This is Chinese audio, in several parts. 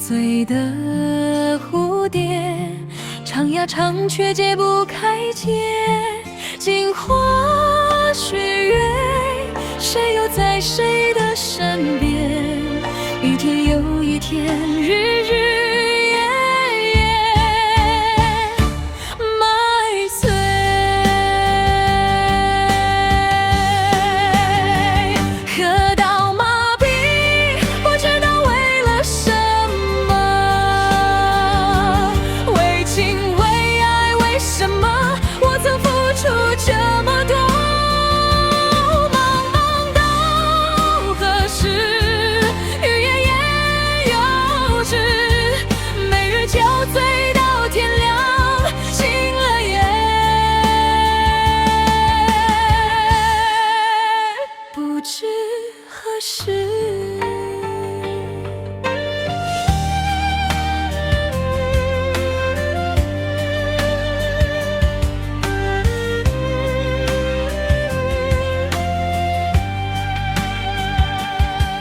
醉的蝴蝶，唱呀唱却解不开结。镜花水月，谁又在谁的身边？一天又一天，日日夜夜，买醉。喝到麻痹，不知道为了什么，为情为爱，为什么我曾付出这么多？茫茫到何时？欲言也幼稚，每日酒醉到天亮，醒了也不知何时。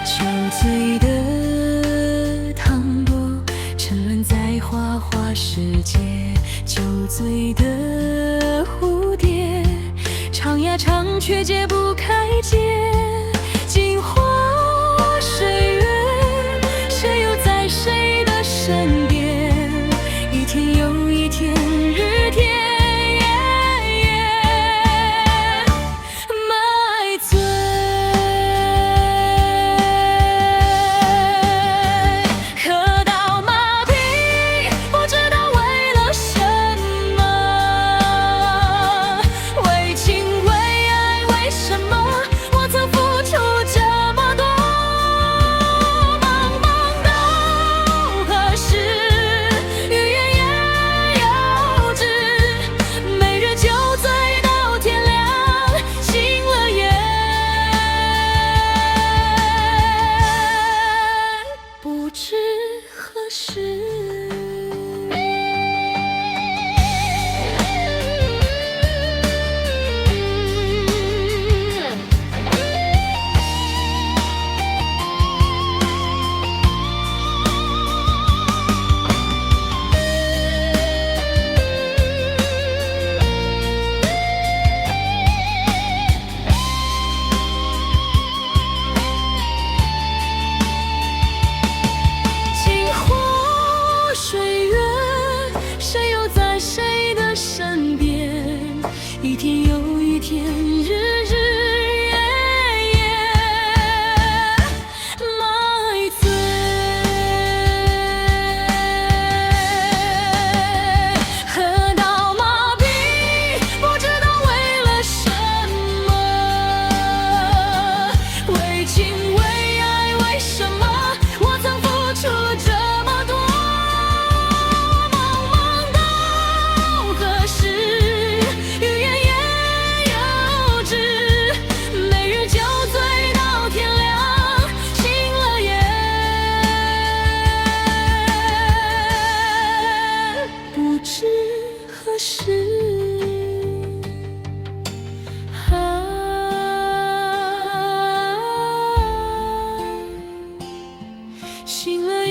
酒醉的唐波，沉沦在花花世界。酒醉的蝴蝶，唱呀唱却解不开结。镜花水月，谁又在谁的身边？一天又一天，日天夜夜，买醉。喝到麻痹，不知道为了什么，为情为爱，为什么我曾付出这么多？茫茫到何时？欲言也幼稚，每日酒醉到天亮，醒了也不知何时。镜花水月，谁又在谁的身边？一天又一天，日日夜夜，买醉。喝到麻痹，不知道为了什么，为情为爱，为什么我曾付出这么多？茫茫到何时？欲言也幼稚，每日酒醉到天亮，醒了也不知何时。醒了